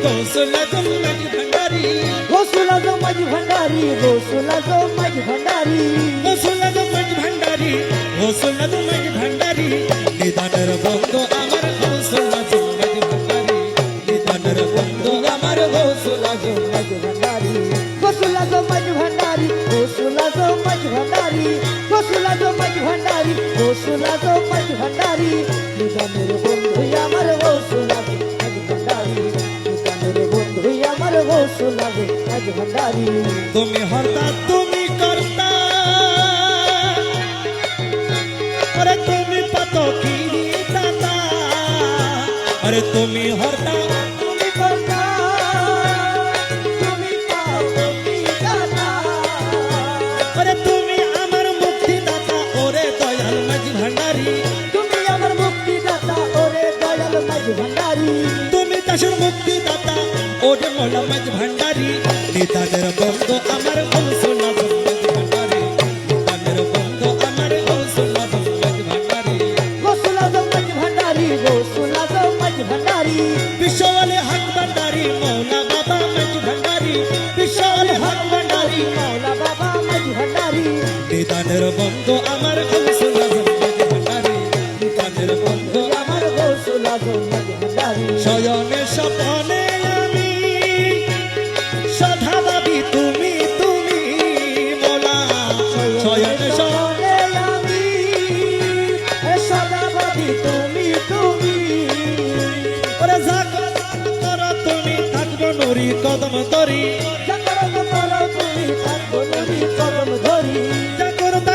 গৌসুল আজম মাঝ ভান্ডারি গৌসুল আজম মাঝ ভান্ডারি গৌসুল আজম মাঝ ভান্ডারি গৌসুল আজম মাঝ ভান্ডারি গৌসুল আজম মাঝ ভান্ডারি নিদানের বন্ধু আমার গৌসুল আজম মাঝ ভান্ডারি নিদানের বন্ধু আমার গৌসুল আজম মাঝ ভান্ডারি গৌসুল আজম মাঝ ভান্ডারি গৌসুল আজম মাঝ ভান্ডারি গৌসুল আজম মাঝ ভান্ডারি গৌসুল আজম মাঝ ভান্ডারি নিদানের বন্ধু আমার গৌসুল আজম মাঝ ভান্ডারি নিদানের বন্ধু আমার গৌসুল আজম মাঝ ভান্ডারি তুমি হর্তা তুমি কর্তা আরে তুমি পাত কি দাতা আরে তুমি হর্তা তুমি কর্তা তুমি পাও কি দাতা আরে তুমি আমার মুক্তি দাতা ওরে দয়াল মাঝ ভান্ডারি তুমি আমার মুক্তি দাতা ওরে দয়াল মাঝ ভান্ডারি তুমি দাসের মুক্তি দাতা ওরে মোলা মাঝ ভান্ডারি নিদানের বন্ধু আমার গৌসুল আজম মাঝ ভান্ডারি নিদানের বন্ধু আমার গৌসুল আজম মাঝ ভান্ডারি গৌসুল আজম মাঝ ভান্ডারি গৌসুল আজম মাঝ ভান্ডারি বিশ্বওয়ালি হক ভান্ডারি মৌলা বাবা মাঝ ভান্ডারি বিশ্বওয়ালি হক ভান্ডারি মাওলা বাবা মাঝ ভান্ডারি নিদানের বন্ধু আমার গৌসুল আজম মাঝ ভান্ডারি নিদানের বন্ধু আমার গৌসুল আজম মাঝ ভান্ডারি শয়নে স্বপ্নে আমি সদা ভাবি তুমি তুমি মোলা শয়নে শয়নে আমি সদা ভাবি তুমি তুমি ওরে করো তুমি থাকবো নুরি কদম তরি জাগরণ করো তুমি থাকবো নদী কদম ধরি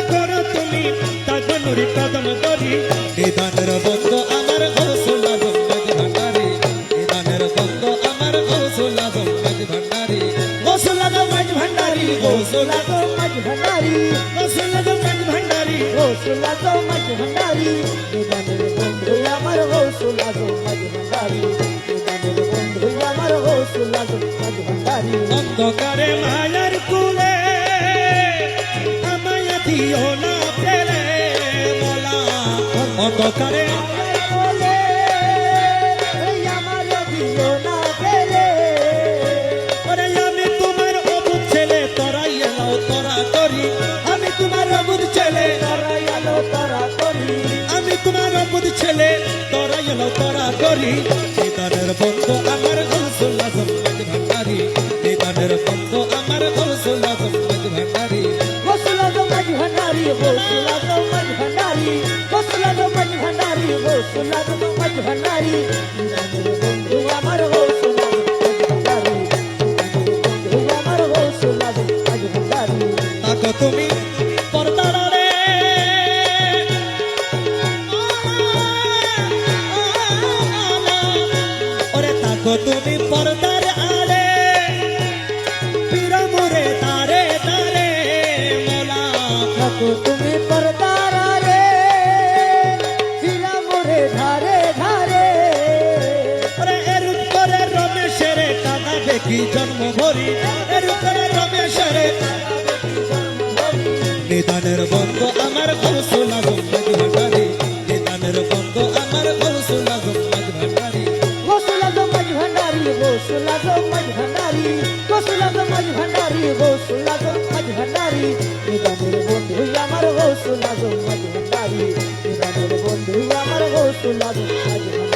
করো তুমি থাকবো নুরি কদম তরি নিদানের বন্ধু আমার গৌসুল আজম মাঝ ভান্ডারি নিদানের বন্ধু আমার গৌসুল আজম মাঝ ভান্ডারি গৌসুল আজম মাঝ ভান্ডারি গৌসুল আজম মাঝ ভান্ডারি গৌসুল আজম মাঝ ভান্ডারি গৌসুল আজম মাঝ ভান্ডারি নিদানের বন্ধু আমার গৌসুল আজম মাঝ ভান্ডারি নিদানের বন্ধু আমার গৌসুল আজম মাঝ ভান্ডারি অন্ধকারে মায়ার কুলে আমায় দিও না ফেলে মোলা অন্ধকারে বলে আমার দিও না ফেলে ওরে আমি তোমার অবুধ ছেলে তোরাই এলাও তোরা করি আমি তোমার অবুধ ছেলে তারাই আলো তারা করি আমি তোমার অবুধ ছেলে তোরাই এলাও তোরা করি নিদানের বন্ধু আমার গৌসুল আজম মাঝ ভান্ডারি নিদানের বন্ধু আমার গৌসুল আজম মাঝ ভান্ডারি গৌসুল আজম মাঝ ভান্ডারি গৌসুল আজম মাঝ ভান্ডারি গৌসুল আজম মাঝ ভান্ডারি গৌসুল আজম মাঝ ভান্ডারি নিদানের বন্ধু আমার গৌসুল আজম মাঝ ভান্ডারি নিদানের বন্ধু আমার গৌসুল আজম মাঝ ভান্ডারি তাকো তুমি পর্দার আড়ে ওরে তাকো তুমি পর্দার আড়ে পিরামুরে তারে তারে মোলা থাকো তুমি পরদারা রে ফিরা মোরে ধারে ধারে ওরে এরূপ করে রমেশের কাদা দেখি জন্ম ভরি এরূপ করে রমেশের নিদানের বন্ধু আমার গৌসুল আজম মাঝ ভান্ডারি নিদানের বন্ধু আমার গৌসুল আজম মাঝ ভান্ডারি গৌসুল আজম মাঝ ভান্ডারি গৌসুল আজম মাঝ ভান্ডারি গৌসুল আজম মাঝ ভান্ডারি গৌসুল আজম মাঝ ভান্ডারি নিদানের বন্ধু আমার গৌসুল আজম মাঝ ভান্ডারি নিদানের বন্ধু আমার গৌসুল আজম মাঝ ভান্ডারি